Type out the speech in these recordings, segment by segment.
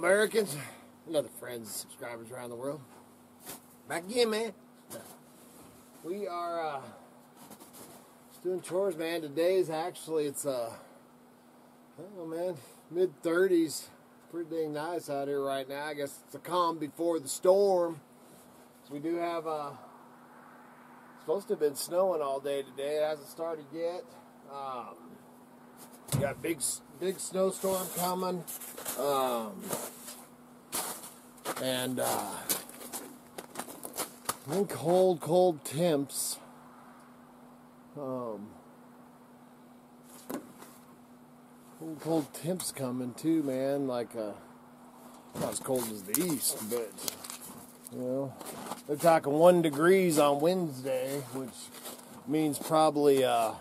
Americans and other friends and subscribers around the world. Back again, man. We are just doing chores, man. Today is actually, it's I don't know, man, mid-30s. Pretty dang nice out here right now. I guess it's a calm before the storm. So we do have supposed to have been snowing all day today. It hasn't started yet. We got a big snowstorm coming. And then cold temps. Cold temps coming too, man. Like not as cold as the east, but you know, they're talking 1 degree on Wednesday, which means probably you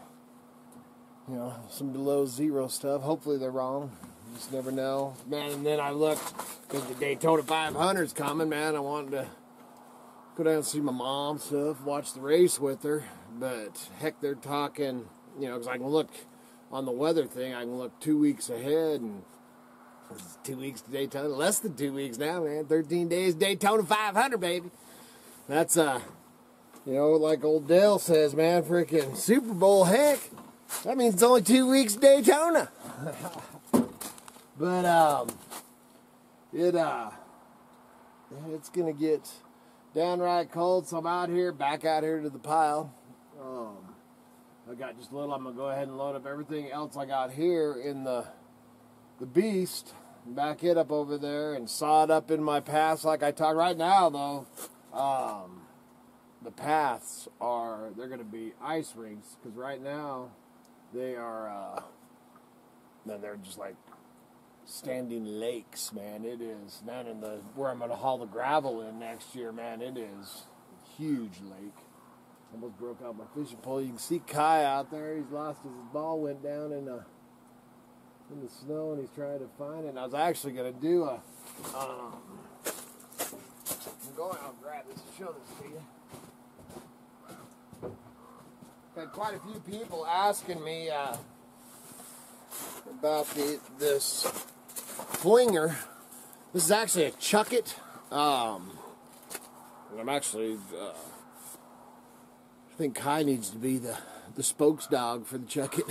know, some below zero stuff. Hopefully they're wrong. You just never know, man. And then I looked because the Daytona 500's coming, man. I wanted to go down and see my mom stuff, watch the race with her, but heck, they're talking, you know, because I can look on the weather thing. I can look 2 weeks ahead, and it's 2 weeks to Daytona. Less than 2 weeks now, man. 13 days Daytona 500, baby. That's you know, like old Dale says, man, freaking Super Bowl, heck. That means it's only 2 weeks Daytona. But it's gonna get downright cold, so I'm out here, back out here to the pile. I got just a little. I'm gonna go ahead and load up everything else I got here in the beast, back it up over there, and saw it up in my paths like I talked. Right now, though, the paths they're gonna be ice rinks, because right now they are they're just like standing lakes, man. It is, man, in where I'm gonna haul the gravel in next year, man. It is a huge lake. Almost broke out my fishing pole. You can see Kai out there. He's lost his ball, went down in the snow, and he's trying to find it. And I was actually gonna do a I'll grab this and show this to you. Had quite a few people asking me about this flinger. This is actually a chuck it. And I'm actually I think Kai needs to be the spokes dog for the chuck it.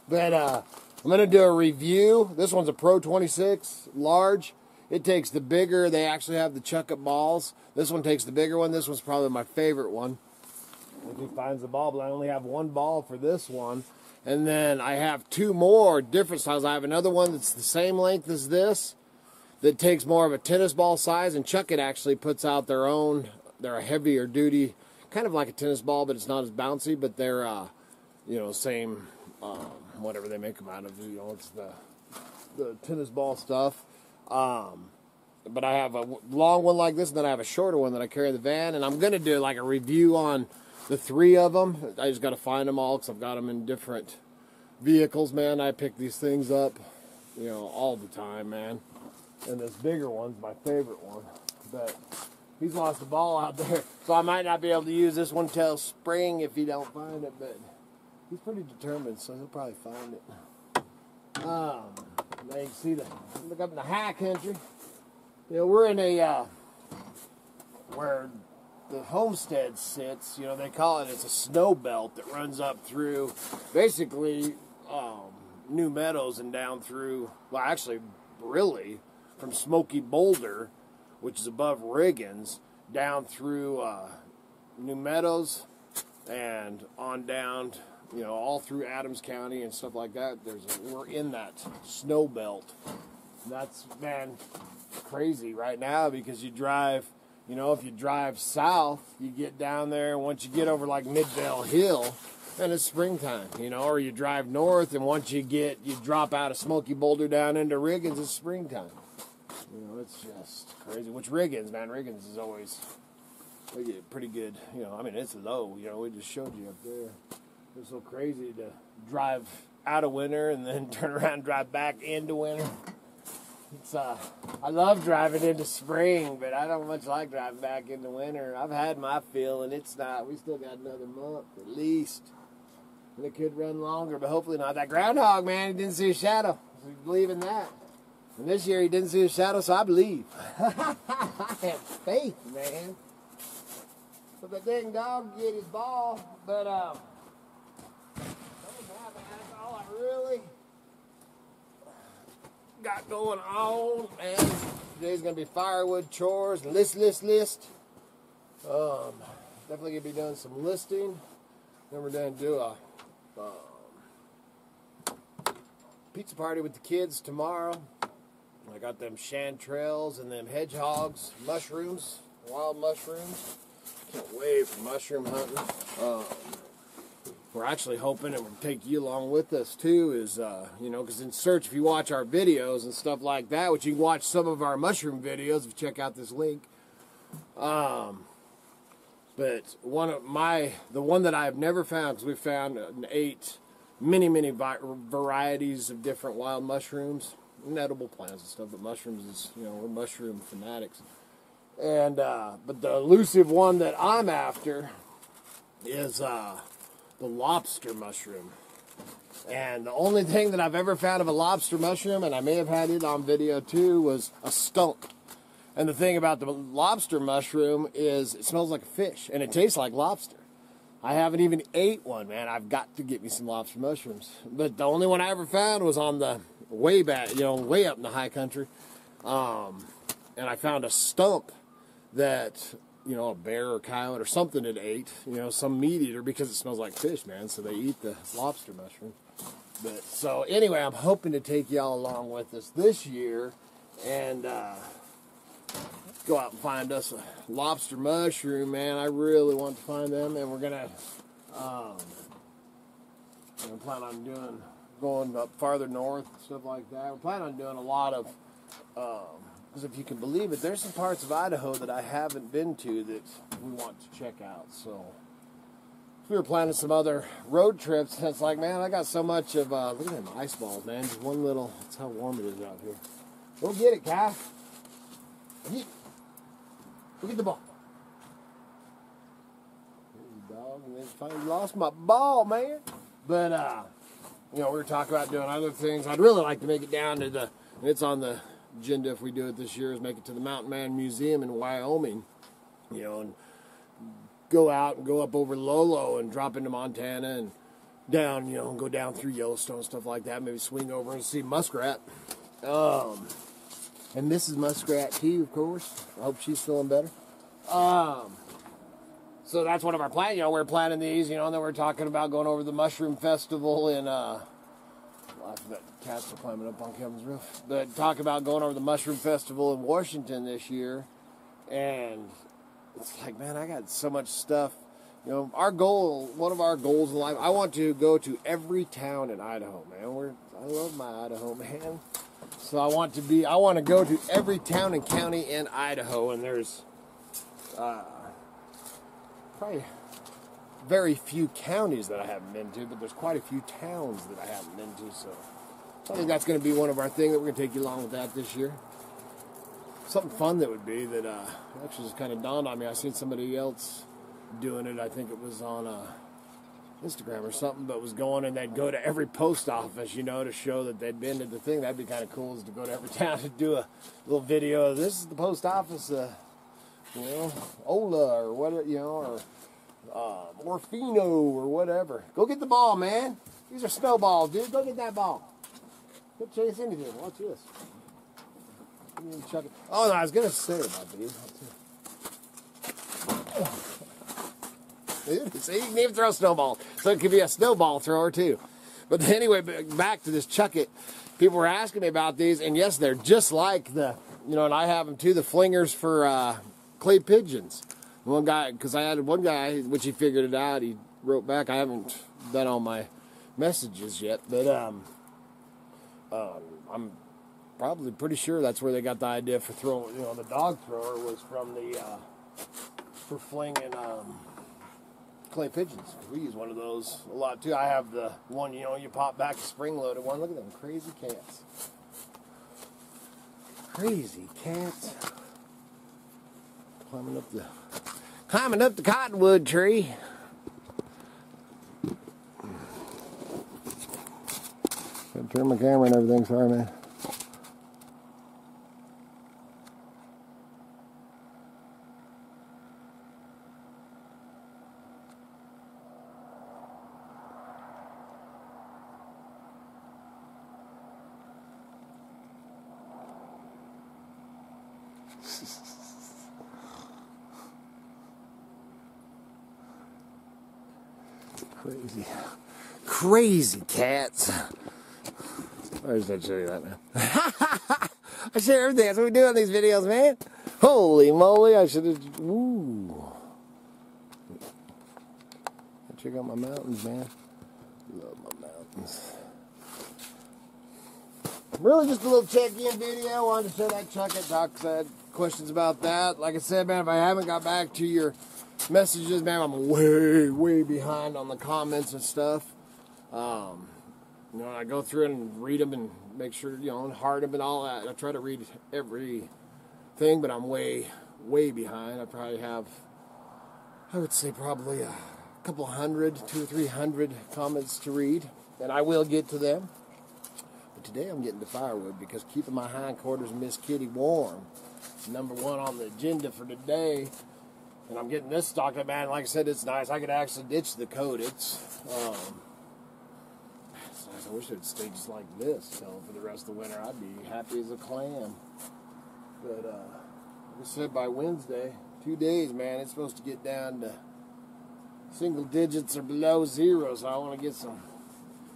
But I'm gonna do a review. This one's a Pro 26 large. It takes the bigger. They actually have the chuck it balls. This one takes the bigger one. This one's probably my favorite one. If he finds the ball, but I only have one ball for this one. And then I have two more different styles. I have another one that's the same length as this that takes more of a tennis ball size, and Chuck It actually puts out their own. They're a heavier duty, kind of like a tennis ball, but it's not as bouncy, but they're, you know, same, whatever they make them out of, you know, it's the tennis ball stuff. But I have a long one like this, and then I have a shorter one that I carry in the van, and I'm going to do like a review on the three of them. I just got to find them all because I've got them in different vehicles, man. I pick these things up, you know, all the time, man. And this bigger one's my favorite one. But he's lost the ball out there, so I might not be able to use this one till spring if he don't find it. But he's pretty determined, so he'll probably find it. Now you can see look up in the high country. You know, we're in a where the Homestead sits, you know, they call it's a snow belt that runs up through, basically, New Meadows and down through, well, actually, really, from Smoky Boulder, which is above Riggins, down through New Meadows and on down, you know, all through Adams County and stuff like that. We're in that snow belt. That's, man, crazy right now because you drive. You know, if you drive south, you get down there, and once you get over like Midvale Hill, then it's springtime, you know, or you drive north, and once you drop out of Smoky Boulder down into Riggins, it's springtime. You know, it's just crazy. Which Riggins, man, Riggins is always, they get pretty good, you know, I mean, it's low, you know, we just showed you up there. It's so crazy to drive out of winter and then turn around and drive back into winter. It's I love driving into spring, but I don't much like driving back into winter. I've had my fill, and it's not. We still got another month at least, and it could run longer, but hopefully not. That groundhog, man, he didn't see a shadow. So we believe in that. And this year he didn't see a shadow, so I believe. I have faith, man. But the dang dog get his ball, but that's all I really got going on, man. Today's gonna be firewood chores, list. Definitely gonna be doing some listing. Then we're gonna do a pizza party with the kids tomorrow. I got them chanterelles and them hedgehogs, mushrooms, wild mushrooms. Can't wait for mushroom hunting. We're actually hoping it will take you along with us too, is, you know, because in search, if you watch our videos and stuff like that, which you can watch some of our mushroom videos if you check out this link. But the one that I've never found, because we found 8 many varieties of different wild mushrooms, and edible plants and stuff, but mushrooms is, you know, we're mushroom fanatics. And, but the elusive one that I'm after is, the lobster mushroom. And the only thing that I've ever found of a lobster mushroom, and I may have had it on video too, was a stump. And the thing about the lobster mushroom is it smells like a fish, and it tastes like lobster. I haven't even ate one, man. I've got to get me some lobster mushrooms. But the only one I ever found was on the way back, you know, way up in the high country. And I found a stump that, you know, a bear or coyote or something had ate, you know, some meat eater, because it smells like fish, man. So they eat the lobster mushroom. But so anyway, I'm hoping to take y'all along with us this year and go out and find us a lobster mushroom, man. I really want to find them, and we're gonna plan on going up farther north and stuff like that. We're planning on doing a lot of because if you can believe it, there's some parts of Idaho that I haven't been to that we want to check out. So we were planning some other road trips, and it's like, man, I got so much of, look at them ice balls, man. Just one little, that's how warm it is out here. Go get it, Kai. Go get the ball. There's a dog, and then finally lost my ball, man. But, you know, we were talking about doing other things. I'd really like to make it down to the, and it's on the agenda if we do it this year, is make it to the Mountain Man Museum in Wyoming, you know, and go out and go up over Lolo and drop into Montana and down, you know, and go down through Yellowstone, stuff like that. Maybe swing over and see muskrat. And Mrs. Muskrat too, of course. I hope she's feeling better. So that's one of our plans. You know, we're planning these, you know, and then we're talking about going over the Mushroom Festival in, I forgot cats are climbing up on Kevin's roof. But talk about going over the Mushroom Festival in Washington this year. And it's like, man, I got so much stuff. You know, our goal, one of our goals in life, I want to go to every town in Idaho, man. I love my Idaho, man. So I want to go to every town and county in Idaho, and there's probably very few counties that I haven't been to, but there's quite a few towns that I haven't been to, so I think that's going to be one of our things that we're going to take you along with that this year. Something fun that would be that actually just kind of dawned on me. I seen somebody else doing it. I think it was on Instagram or something, but was going and they'd go to every post office, you know, to show that they'd been to the thing. That'd be kind of cool, is to go to every town and do a little video of, this is the post office, you know, Ola or whatever, you know, or Morfino or whatever. Go get the ball, man. These are snowballs, dude. Go get that ball. Don't chase anything. Watch this. Chuck it. Oh, no, I was going to say about these. See, you can even throw snowballs. So it could be a snowball thrower, too. But anyway, back to this chuck it. People were asking me about these, and yes, they're just like the, you know, and I have them too, the flingers for clay pigeons. One guy, because I had one guy, which he figured it out, he wrote back. I haven't done all my messages yet, but I'm probably pretty sure that's where they got the idea for throwing, you know, the dog thrower was from the, for flinging clay pigeons. We use one of those a lot too. I have the one, you know, you pop back a spring-loaded one. Look at them crazy cats. Crazy cats. Climbing up the cottonwood tree. Gotta turn my camera and everything, sorry man. Crazy cats. I just had to show you that, man. I share everything. That's what we do on these videos, man. Holy moly, I should have. Ooh. Check out my mountains, man. Love my mountains. Really just a little check-in video. Wanted to show that chucket. Doc said questions about that. Like I said, man, if I haven't got back to your messages, man, I'm way behind on the comments and stuff. You know, I go through and read them and make sure, you know, and heart them and all that. I try to read everything, but I'm way behind. I probably have, I would say probably a couple hundred, 200 or 300 comments to read, and I will get to them. But today I'm getting to firewood because keeping my hindquarters and Miss Kitty warm is #1 on the agenda for today. And I'm getting this stocked up, man. Like I said, it's nice. I could actually ditch the coat. It's nice. I wish it would stay just like this. So for the rest of the winter, I'd be happy as a clam. But like I said, by Wednesday, 2 days, man, it's supposed to get down to single digits or below zero. So I want to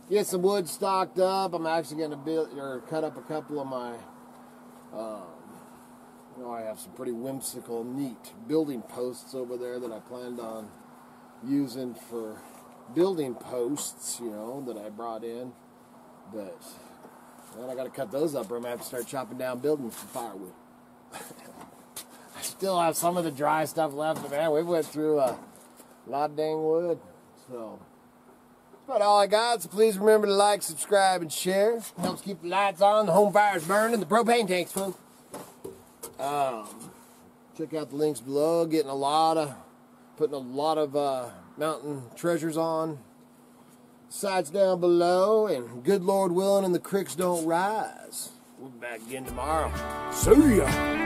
get some wood stocked up. I'm actually going to build or cut up a couple of my. You know, I have some pretty whimsical, neat building posts over there that I planned on using for building posts, you know, that I brought in. But, man, I got to cut those up or I'm going to have to start chopping down buildings for firewood. I still have some of the dry stuff left, but, man, we went through a lot of dang wood. So, that's about all I got. So please remember to like, subscribe, and share. It helps keep the lights on, the home fires burning, the propane tanks full. Check out the links below. Putting a lot of mountain treasures on. Sites down below, and good Lord willing, and the creeks don't rise. We'll be back again tomorrow. See ya.